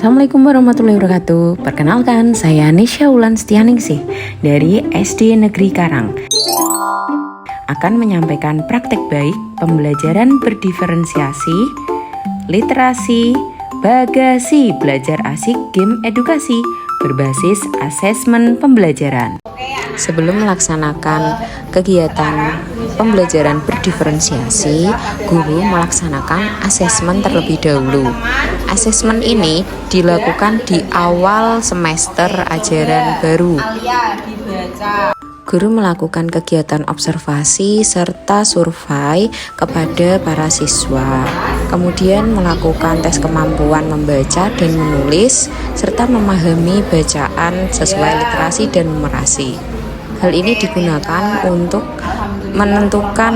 Assalamualaikum warahmatullahi wabarakatuh. Perkenalkan, saya Nisha Wulan Setianingsih dari SD Negeri Karang. Akan menyampaikan praktek baik pembelajaran berdiferensiasi, literasi, bagasi, belajar asik, game edukasi, berbasis asesmen pembelajaran. Sebelum melaksanakan kegiatan pembelajaran berdiferensiasi, guru melaksanakan asesmen terlebih dahulu. Asesmen ini dilakukan di awal semester ajaran baru. Guru melakukan kegiatan observasi serta survei kepada para siswa. Kemudian melakukan tes kemampuan membaca dan menulis serta memahami bacaan sesuai literasi dan numerasi. Hal ini digunakan untuk menentukan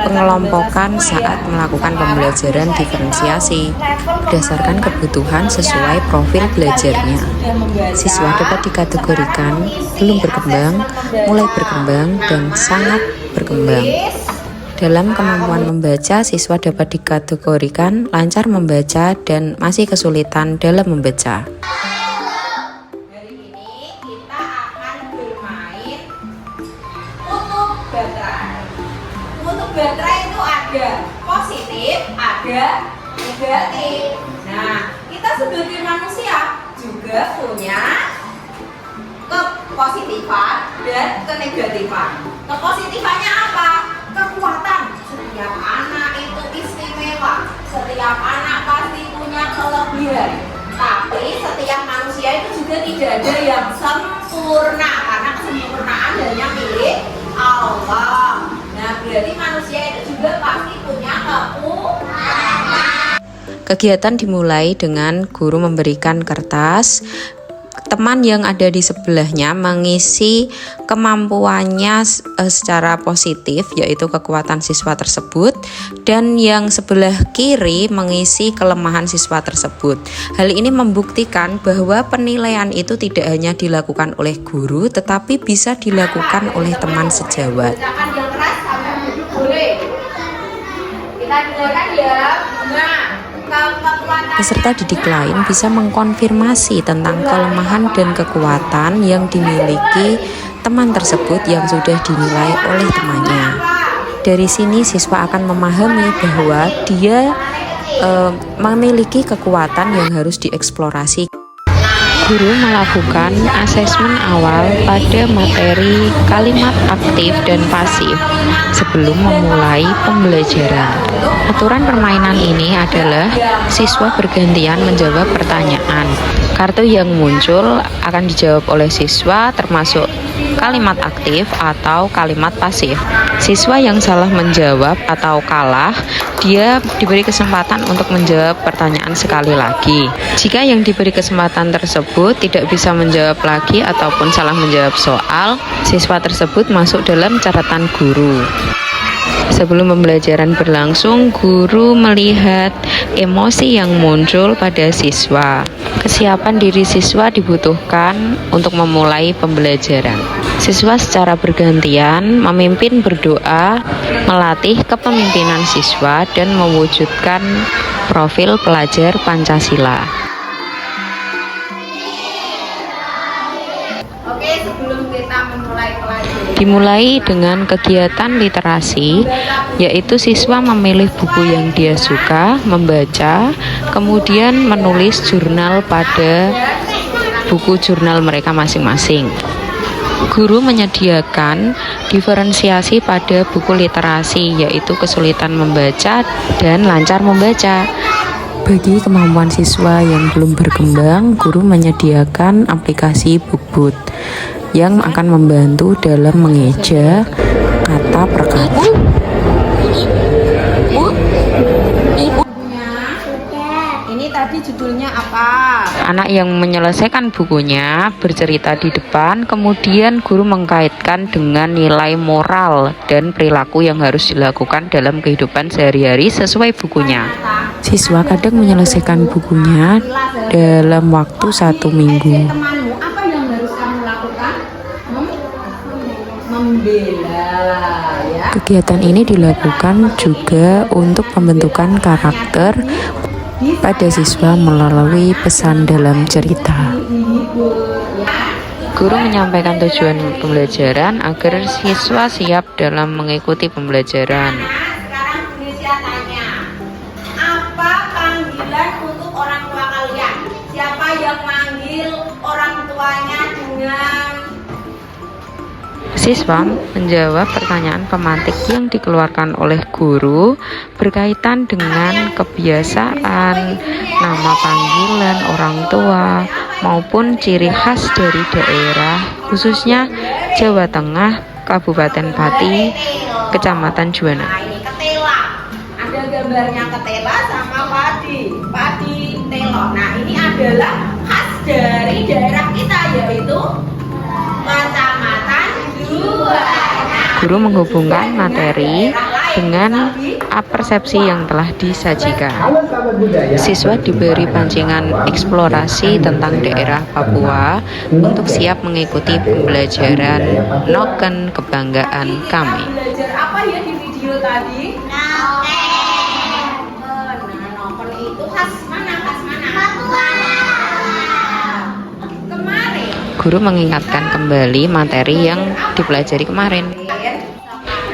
pengelompokan saat melakukan pembelajaran diferensiasi berdasarkan kebutuhan sesuai profil belajarnya. Siswa dapat dikategorikan belum berkembang, mulai berkembang, dan sangat berkembang. Dalam kemampuan membaca, siswa dapat dikategorikan lancar membaca dan masih kesulitan dalam membaca. Untuk baterai itu ada positif, ada negatif. Nah, kita sebagai manusia juga punya kepositifan dan kenegatifan. Kepositifannya apa? Kekuatan. Setiap anak itu istimewa. Setiap anak pasti punya kelebihan. Tapi setiap manusia itu juga tidak ada yang sempurna, karena kesempurnaan hanya milik Allah. Nah, berarti manusia itu juga pasti punya kekurangan. Kegiatan dimulai dengan guru memberikan kertas, teman yang ada di sebelahnya mengisi kemampuannya secara positif, yaitu kekuatan siswa tersebut, dan yang sebelah kiri mengisi kelemahan siswa tersebut. Hal ini membuktikan bahwa penilaian itu tidak hanya dilakukan oleh guru, tetapi bisa dilakukan oleh teman sejawat. Peserta didik lain bisa mengkonfirmasi tentang kelemahan dan kekuatan yang dimiliki teman tersebut yang sudah dinilai oleh temannya. Dari sini siswa akan memahami bahwa dia memiliki kekuatan yang harus dieksplorasi. Guru melakukan asesmen awal pada materi kalimat aktif dan pasif sebelum memulai pembelajaran. Aturan permainan ini adalah siswa bergantian menjawab pertanyaan. Kartu yang muncul akan dijawab oleh siswa, termasuk kalimat aktif atau kalimat pasif. Siswa yang salah menjawab atau kalah, dia diberi kesempatan untuk menjawab pertanyaan sekali lagi. Jika yang diberi kesempatan tersebut tidak bisa menjawab lagi ataupun salah menjawab soal, siswa tersebut masuk dalam catatan guru. Sebelum pembelajaran berlangsung, guru melihat emosi yang muncul pada siswa. Kesiapan diri siswa dibutuhkan untuk memulai pembelajaran. Siswa secara bergantian memimpin berdoa, melatih kepemimpinan siswa, dan mewujudkan profil pelajar Pancasila. Oke, sebelum kita memulai pelajaran, Dimulai dengan kegiatan literasi, yaitu siswa memilih buku yang dia suka, membaca, kemudian menulis jurnal pada buku jurnal mereka masing-masing. Guru menyediakan diferensiasi pada buku literasi, yaitu kesulitan membaca dan lancar membaca. Bagi kemampuan siswa yang belum berkembang, guru menyediakan aplikasi BookBoot yang akan membantu dalam mengeja kata per kata. ini tadi judulnya apa? Anak yang menyelesaikan bukunya bercerita di depan, kemudian guru mengkaitkan dengan nilai moral dan perilaku yang harus dilakukan dalam kehidupan sehari-hari sesuai bukunya. Siswa kadang menyelesaikan bukunya dalam waktu 1 minggu. Temanmu, apa yang harus kamu lakukan? Membela, ya. Kegiatan ini dilakukan juga untuk pembentukan karakter pada siswa melalui pesan dalam cerita. Guru menyampaikan tujuan pembelajaran agar siswa siap dalam mengikuti pembelajaran. Sekarang Indonesia tanya, apa panggilan untuk orang tua kalian? Siapa yang manggil orang tuanya dengan? Siswa menjawab pertanyaan pemantik yang dikeluarkan oleh guru berkaitan dengan kebiasaan, nama panggilan orang tua, maupun ciri khas dari daerah, khususnya Jawa Tengah, Kabupaten Pati, Kecamatan Juwana. Nah, ini ketela. Ada gambarnya ketela sama padi telo. Nah, ini adalah khas dari daerah kita, yaitu Kecamatan Juwana. Guru menghubungkan materi dengan persepsi yang telah disajikan. Siswa diberi pancingan eksplorasi tentang daerah Papua untuk siap mengikuti pembelajaran Noken Kebanggaan Kami. Belajar apa ya di video tadi? Noken. Nah, noken itu khas mana? Papua. Kemarin Guru mengingatkan kembali materi yang dipelajari kemarin.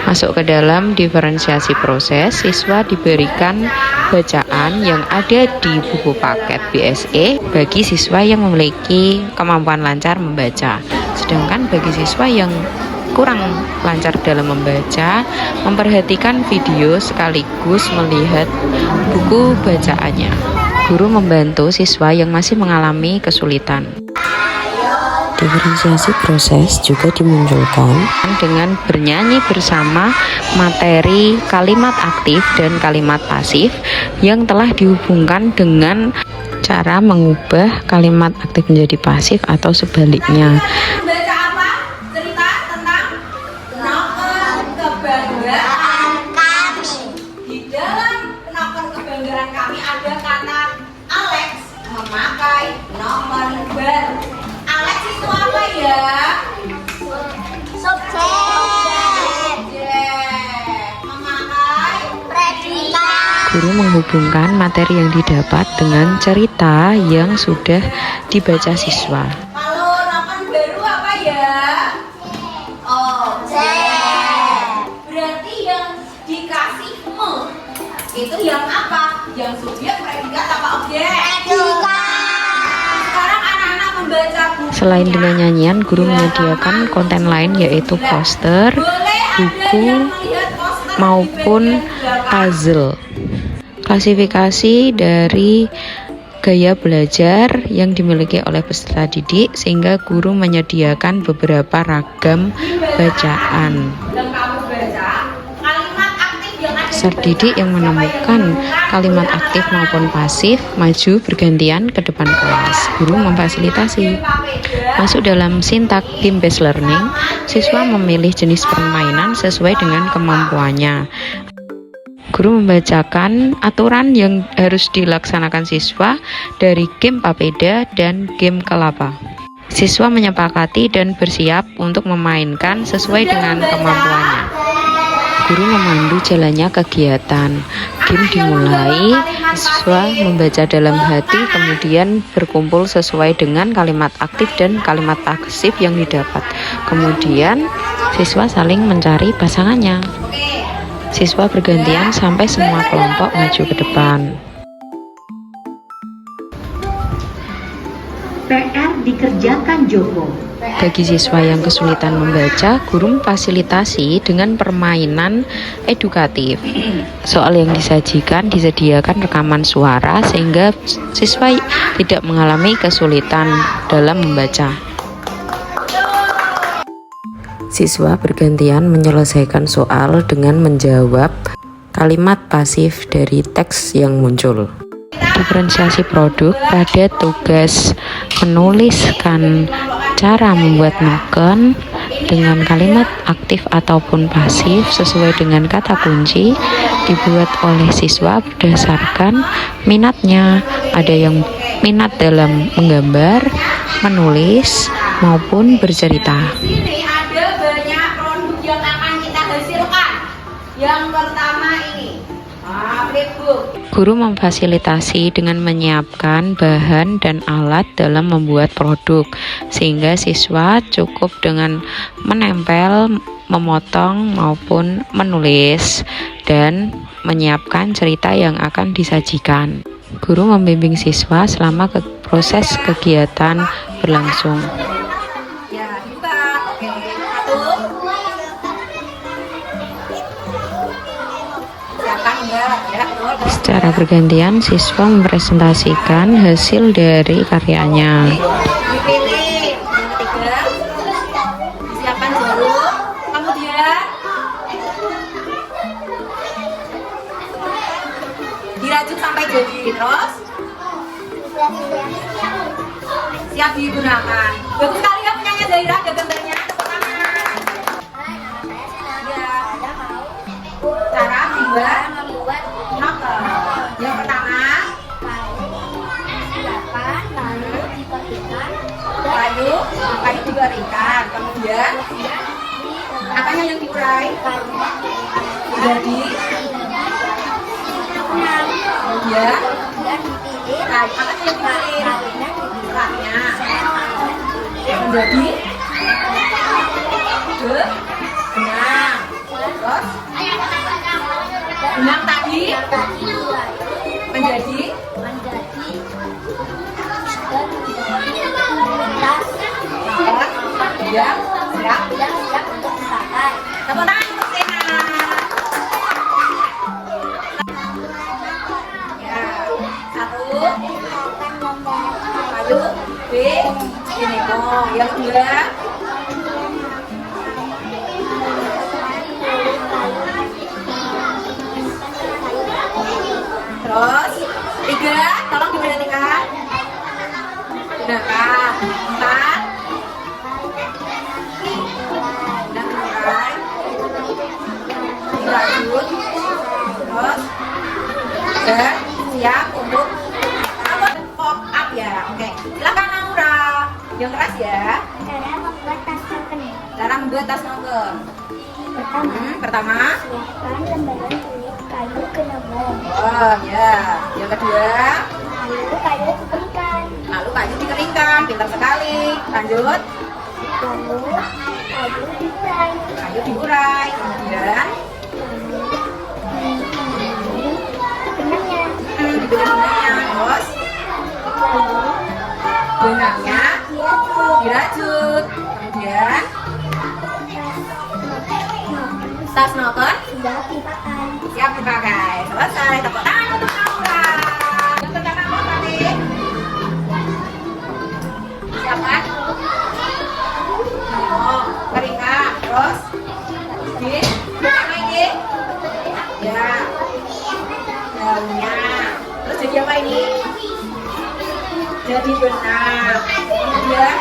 Masuk ke dalam diferensiasi proses, siswa diberikan bacaan yang ada di buku paket BSE bagi siswa yang memiliki kemampuan lancar membaca. Sedangkan bagi siswa yang kurang lancar dalam membaca, memperhatikan video sekaligus melihat buku bacaannya. Guru membantu siswa yang masih mengalami kesulitan. Diferensiasi proses juga dimunculkan dengan bernyanyi bersama materi kalimat aktif dan kalimat pasif yang telah dihubungkan dengan cara mengubah kalimat aktif menjadi pasif atau sebaliknya. baca apa? Cerita tentang Noken Kebanggaan Kami. Di dalam Noken Kebanggaan Kami ada kata Alex memakai noken baru. Alex itu apa ya? Subjek. Memakai predikat. Guru menghubungkan materi yang didapat dengan cerita yang sudah dibaca siswa. Kalau noken baru apa ya? Objek. Berarti yang dikasih itu yang apa? Yang subjek, predikat apa objek? Sekarang anak-anak membaca buku. Selain dengan nyanyian, guru menyediakan konten lain yaitu poster, buku, maupun puzzle. Klasifikasi dari gaya belajar yang dimiliki oleh peserta didik sehingga guru menyediakan beberapa ragam bacaan. Dan kamu baca kalimat aktif yang ada. Peserta didik yang menemukan kalimat aktif maupun pasif maju bergantian ke depan kelas. Guru memfasilitasi. Masuk dalam sintak team based learning, siswa memilih jenis permainan sesuai dengan kemampuannya. Guru membacakan aturan yang harus dilaksanakan siswa dari game Papeda dan game Kelapa. Siswa menyepakati dan bersiap untuk memainkan sesuai dengan kemampuannya. Guru memandu jalannya kegiatan. Game dimulai, siswa membaca dalam hati, kemudian berkumpul sesuai dengan kalimat aktif dan kalimat pasif yang didapat. Kemudian, siswa saling mencari pasangannya. Siswa bergantian sampai semua kelompok maju ke depan. PR dikerjakan Joko. Bagi siswa yang kesulitan membaca, guru memfasilitasi dengan permainan edukatif. Soal yang disajikan disediakan rekaman suara sehingga siswa tidak mengalami kesulitan dalam membaca. Siswa bergantian menyelesaikan soal dengan menjawab kalimat pasif dari teks yang muncul. Diferensiasi produk pada tugas menuliskan cara membuat noken dengan kalimat aktif ataupun pasif sesuai dengan kata kunci dibuat oleh siswa berdasarkan minatnya. Ada yang minat dalam menggambar, menulis, maupun bercerita. Sini ada banyak produk yang akan kita hasilkan. Yang pertama ini, flipbook. Guru memfasilitasi dengan menyiapkan bahan dan alat dalam membuat produk, sehingga siswa cukup dengan menempel, memotong maupun menulis dan menyiapkan cerita yang akan disajikan. Guru membimbing siswa selama proses kegiatan berlangsung. Ya, dibuka. Oke, satu. Siapkan enggak? Ya, betul. Secara bergantian, siswa mempresentasikan hasil dari karyanya. Dipilih. Yang ketiga, disiapkan jarum. Kemudian dirajut sampai jadi. Terus siap digunakan. Bagus sekali ya punyanya Zaira, ada gambarnya. Tepuk tangan. Ya. Cara membuat novel. Yang pertama, kayu dikeringkan. Kemudian apanya yang diurai? Jadi kemudian apanya yang dipilih? Seratnya menjadi benang. Terus benang tadi menjadi ya, siap. Tepuk tangan untuk Sena. Ya, satu. Kayu, B, ini kok. Yang kedua. Terus, tiga. Tolong diperhatikan. Gunakan. Empat. Lanjut, terus dan siap untuk pop up ya. Oke, silakan Aura. Yang keras ya. Cara membuat tas noken. Pertama. Siapkan lembaran kulit kayu ke lemong. Oh ya. Yang kedua. Lalu kayu dikeringkan. Lalu kayu dikeringkan. Pintar sekali. Lanjut. Lalu kayu diurai. Kayu diurai. Kemudian Benangnya. dibikin benangnya. Terus benangnya dirajut. Kemudian tas noken Sudah dipakai. siap dipakai. Selesai. Tepuk tangan untuk Aura. Yang pertama apa tadi? Siapkan. Oh, keringkan. Terus dibuka lagi. Ya. Daunnya. Terus jadi apa ini? Jadi benang. Kemudian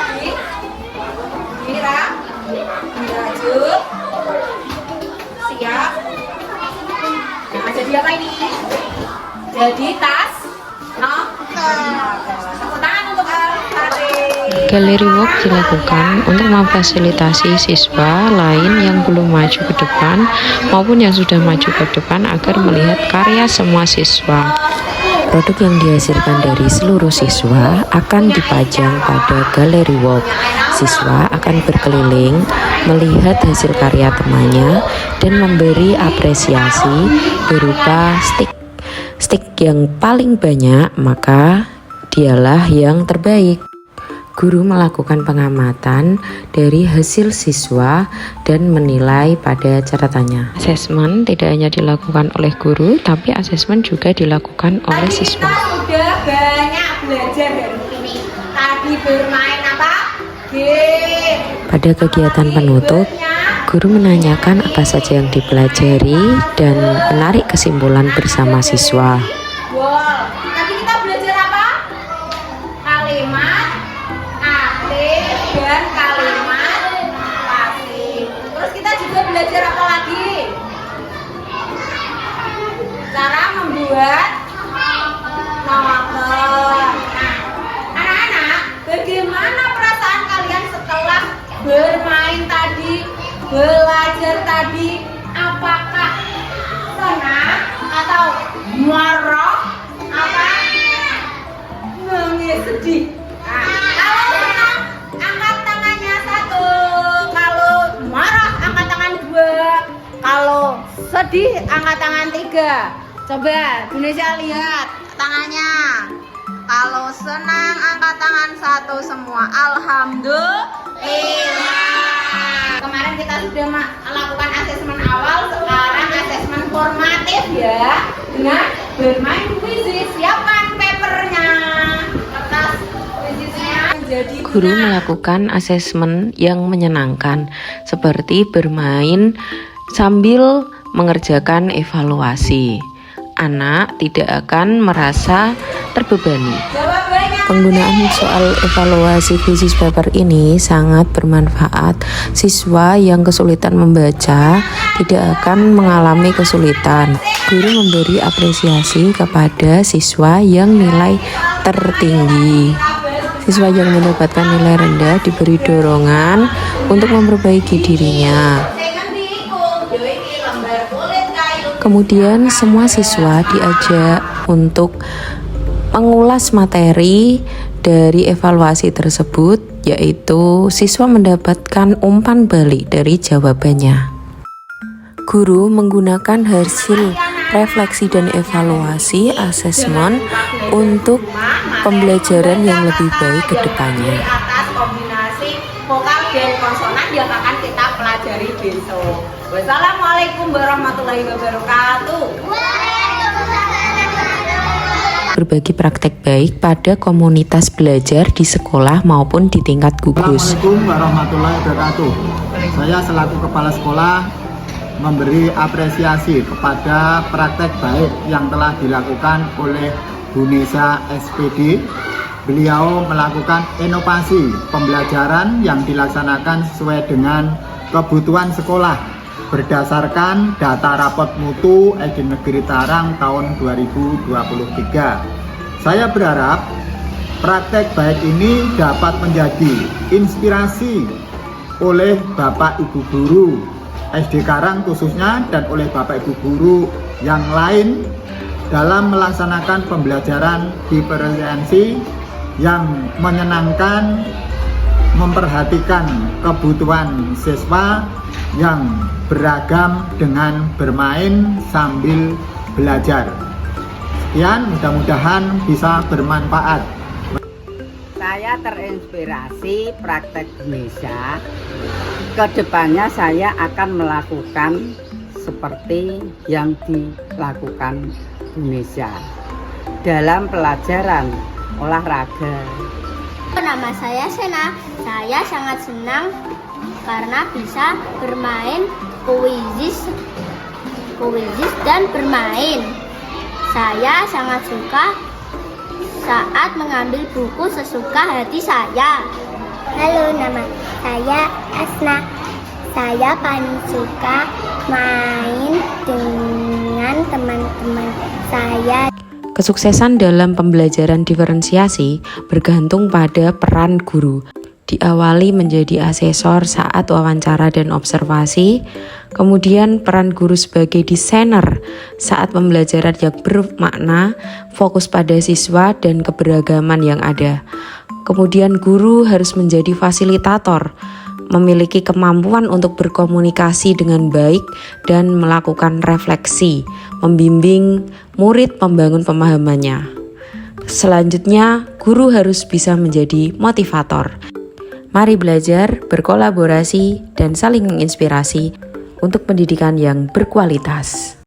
dirajut. Siap. Nah, jadi apa ini? Jadi tas noken. Tepuk tangan untuk Al-Fatih. Gallery walk dilakukan untuk memfasilitasi siswa lain yang belum maju ke depan maupun yang sudah maju ke depan agar melihat karya semua siswa. Produk yang dihasilkan dari seluruh siswa akan dipajang pada Gallery walk. Siswa akan berkeliling melihat hasil karya temannya dan memberi apresiasi berupa stick yang paling banyak, maka dialah yang terbaik. Guru melakukan pengamatan dari hasil siswa dan menilai pada catatannya. Asesmen tidak hanya dilakukan oleh guru, tapi asesmen juga dilakukan oleh Tadi siswa. kita sudah banyak belajar dari ini. Tadi bermain apa? Game. Pada kegiatan penutup, guru menanyakan apa saja yang dipelajari dan menarik kesimpulan bersama siswa. Wow. Tadi kita belajar apa? Kalimat aktif dan kalimat pasif. Terus kita juga belajar apa lagi? Cara membuat novel. Nah, anak-anak, bagaimana perasaan kalian setelah bermain tadi, belajar tadi? Apakah senang atau marah sedih. Nah, kalau senang angkat tangannya 1. Kalau marah angkat tangan 2. Kalau sedih angkat tangan 3. Coba Indonesia lihat tangannya. Kalau senang angkat tangan 1 semua. Alhamdulillah. Kemarin kita sudah melakukan asesmen awal, sekarang asesmen formatif ya. Dengan bermain kuisis. Siapkan papernya, kertas kuisisnya. Guru melakukan asesmen yang menyenangkan seperti bermain sambil mengerjakan evaluasi. Anak tidak akan merasa terbebani. Penggunaan soal evaluasi physics paper ini sangat bermanfaat. Siswa yang kesulitan membaca tidak akan mengalami kesulitan. Guru memberi apresiasi kepada siswa yang nilai tertinggi. Siswa yang mendapatkan nilai rendah diberi dorongan untuk memperbaiki dirinya. Kemudian semua siswa diajak untuk mengulas materi dari evaluasi tersebut, yaitu siswa mendapatkan umpan balik dari jawabannya. Guru menggunakan hasil refleksi dan evaluasi asesmen untuk pembelajaran yang lebih baik ke depannya. Atas kombinasi vokal dan konsonan yang akan kita pelajari besok. Wassalamualaikum warahmatullahi wabarakatuh. Berbagi praktek baik pada komunitas belajar di sekolah maupun di tingkat gugus. Assalamualaikum warahmatullahi wabarakatuh. Saya selaku kepala sekolah memberi apresiasi kepada praktek baik yang telah dilakukan oleh Bu Nesa SPD. Beliau melakukan inovasi pembelajaran yang dilaksanakan sesuai dengan kebutuhan sekolah berdasarkan data rapot mutu SD Negeri Tarang tahun 2023. Saya berharap praktek baik ini dapat menjadi inspirasi oleh Bapak Ibu Guru SD Karang khususnya dan oleh Bapak Ibu Guru yang lain dalam melaksanakan pembelajaran diferensiasi yang menyenangkan, memperhatikan kebutuhan siswa yang beragam dengan bermain sambil belajar. Sekian, mudah-mudahan bisa bermanfaat. Saya terinspirasi praktek Indonesia. Kedepannya saya akan melakukan seperti yang dilakukan Indonesia dalam pelajaran olahraga. Nama saya Sena. Saya sangat senang karena bisa bermain kuisis dan bermain. Saya sangat suka saat mengambil buku sesuka hati saya. Halo, nama saya Asna. Saya paling suka main dengan teman-teman saya. Kesuksesan dalam pembelajaran diferensiasi bergantung pada peran guru. Diawali menjadi asesor saat wawancara dan observasi, kemudian peran guru sebagai desainer saat pembelajaran yang bermakna, fokus pada siswa dan keberagaman yang ada. Kemudian guru harus menjadi fasilitator, memiliki kemampuan untuk berkomunikasi dengan baik dan melakukan refleksi, membimbing murid membangun pemahamannya. Selanjutnya, guru harus bisa menjadi motivator. Mari belajar, berkolaborasi, dan saling menginspirasi untuk pendidikan yang berkualitas.